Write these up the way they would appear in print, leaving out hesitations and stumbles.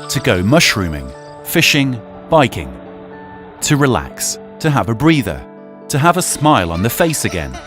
To go mushrooming, fishing, biking. To relax, to have a breather, to have a smile on the face again.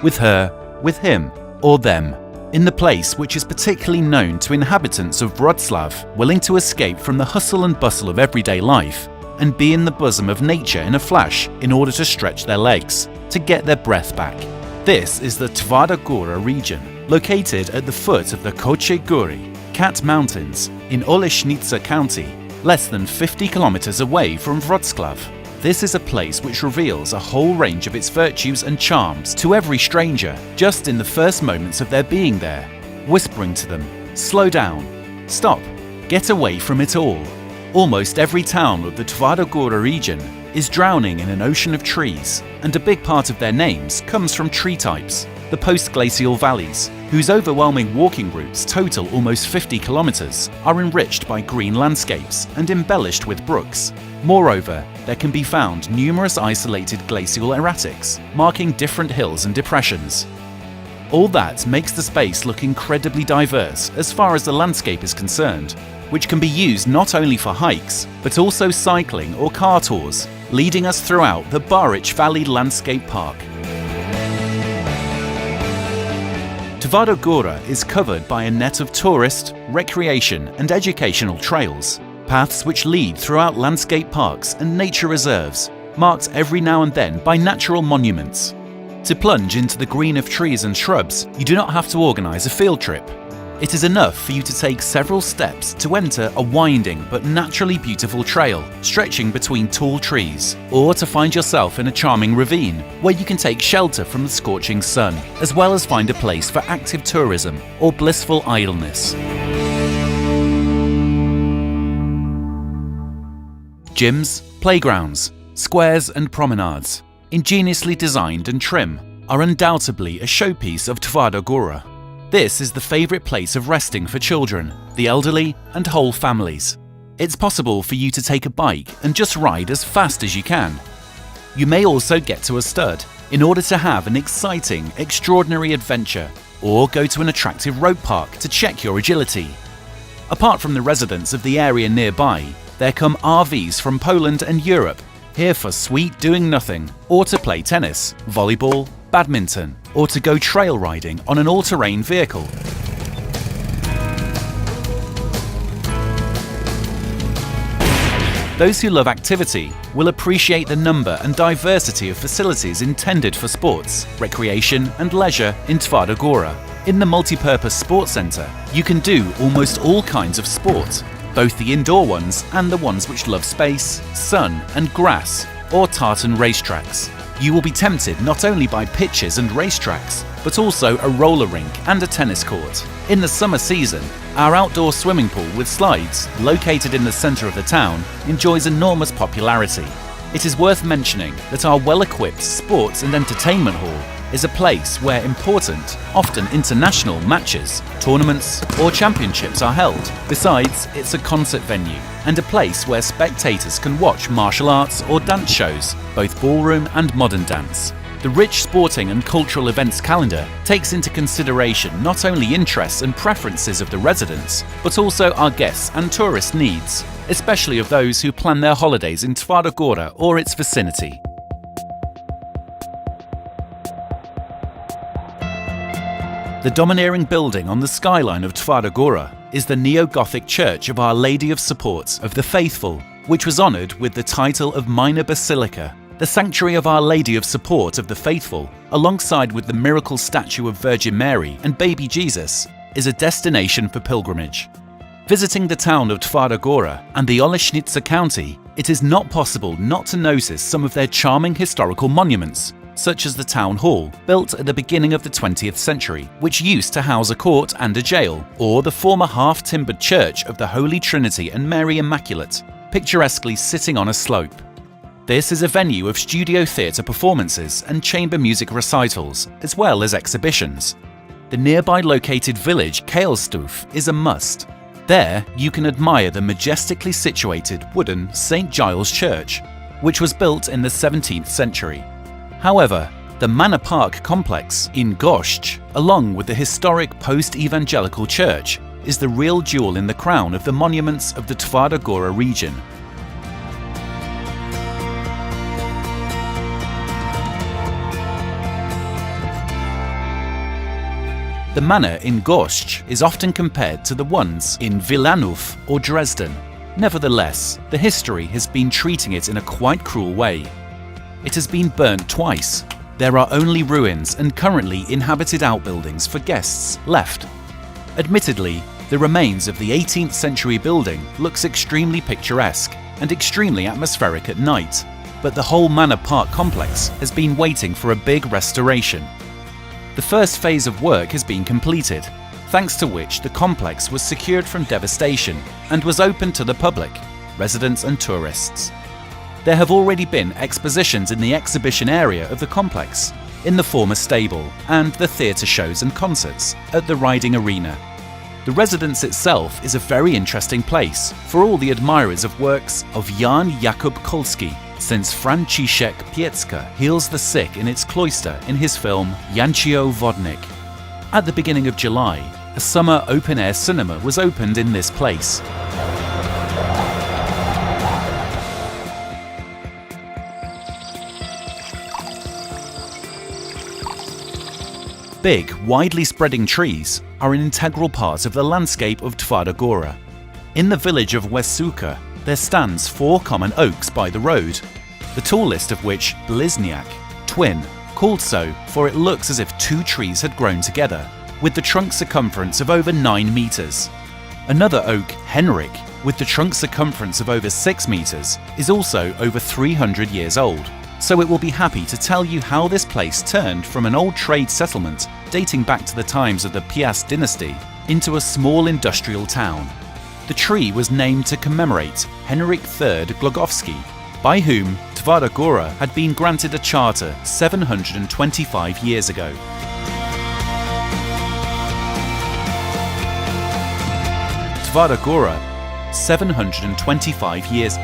With her, with him, or them. In the place which is particularly known to inhabitants of Wrocław willing to escape from the hustle and bustle of everyday life and be in the bosom of nature in a flash in order to stretch their legs, to get their breath back. This is the Twardogóra region, located at the foot of the Kocie Góry, Cat Mountains, in Oleśnica County, less than 50 kilometers away from Wrocław. This is a place which reveals a whole range of its virtues and charms to every stranger, just in the first moments of their being there, whispering to them, slow down, stop, get away from it all. Almost every town of the Twardogóra region is drowning in an ocean of trees, and a big part of their names comes from tree types, the post-glacial valleys, whose overwhelming walking routes total almost 50 kilometers, are enriched by green landscapes and embellished with brooks. Moreover, there can be found numerous isolated glacial erratics, marking different hills and depressions. All that makes the space look incredibly diverse as far as the landscape is concerned, which can be used not only for hikes, but also cycling or car tours, leading us throughout the Barycz Valley Landscape Park. Twardogóra is covered by a net of tourist, recreation and educational trails, paths which lead throughout landscape parks and nature reserves, marked every now and then by natural monuments. To plunge into the green of trees and shrubs, you do not have to organise a field trip. It is enough for you to take several steps to enter a winding but naturally beautiful trail stretching between tall trees, or to find yourself in a charming ravine where you can take shelter from the scorching sun, as well as find a place for active tourism or blissful idleness. Gyms, playgrounds, squares and promenades, ingeniously designed and trim, are undoubtedly a showpiece of Twardogóra. This is the favourite place of resting for children, the elderly and whole families. It's possible for you to take a bike and just ride as fast as you can. You may also get to a stud in order to have an exciting, extraordinary adventure, or go to an attractive rope park to check your agility. Apart from the residents of the area nearby, there come RVs from Poland and Europe, here for sweet doing nothing, or to play tennis, volleyball, badminton, or to go trail riding on an all-terrain vehicle. Those who love activity will appreciate the number and diversity of facilities intended for sports, recreation and leisure in Twardogóra. In the multi-purpose sports centre, you can do almost all kinds of sport, both the indoor ones and the ones which love space, sun and grass, or tartan racetracks. You will be tempted not only by pitches and racetracks, but also a roller rink and a tennis court. In the summer season, our outdoor swimming pool with slides, located in the centre of the town, enjoys enormous popularity. It is worth mentioning that our well-equipped sports and entertainment hall is a place where important, often international matches, tournaments or championships are held. Besides, it's a concert venue and a place where spectators can watch martial arts or dance shows, both ballroom and modern dance. The rich sporting and cultural events calendar takes into consideration not only interests and preferences of the residents, but also our guests and tourist needs, especially of those who plan their holidays in Twardogóra or its vicinity. The domineering building on the skyline of Twardogóra is the neo-Gothic Church of Our Lady of Support of the Faithful, which was honoured with the title of Minor Basilica. The Sanctuary of Our Lady of Support of the Faithful, alongside with the miracle statue of Virgin Mary and baby Jesus, is a destination for pilgrimage. Visiting the town of Twardogóra and the Oleśnica County, it is not possible not to notice some of their charming historical monuments, such as the town hall, built at the beginning of the 20th century, which used to house a court and a jail, or the former half-timbered church of the Holy Trinity and Mary Immaculate, picturesquely sitting on a slope. This is a venue of studio theatre performances and chamber music recitals, as well as exhibitions. The nearby located village Kailstów is a must. There, you can admire the majestically situated wooden St. Giles Church, which was built in the 17th century. However, The Manor Park complex in Goszcz, along with the historic post-evangelical church, is the real jewel in the crown of the monuments of the Twardogóra region. The manor in Goszcz is often compared to the ones in Wilanów or Dresden. Nevertheless, the history has been treating it in a quite cruel way. It has been burnt twice. There are only ruins and currently inhabited outbuildings for guests left. Admittedly, the remains of the 18th century building looks extremely picturesque and extremely atmospheric at night, but the whole Manor Park complex has been waiting for a big restoration. The first phase of work has been completed, thanks to which the complex was secured from devastation and was open to the public, residents and tourists. There have already been expositions in the exhibition area of the complex, in the former stable, and the theatre shows and concerts at the riding arena. The residence itself is a very interesting place for all the admirers of works of Jan Jakub Kolski, since Franciszek Piecka heals the sick in its cloister in his film Jancio Wodnik. At the beginning of July, a summer open-air cinema was opened in this place. Big, widely spreading trees are an integral part of the landscape of Twardogóra. In the village of Łęczyca, there stands 4 common oaks by the road, the tallest of which, Blizniak, twin, called so for it looks as if 2 trees had grown together, with the trunk circumference of over 9 meters. Another oak, Henrik, with the trunk circumference of over 6 meters, is also over 300 years old, so it will be happy to tell you how this place turned from an old trade settlement dating back to the times of the Piast dynasty into a small industrial town. The tree was named to commemorate Henryk III Glogowski, by whom Twardogóra had been granted a charter 725 years ago. Twardogóra, 725 years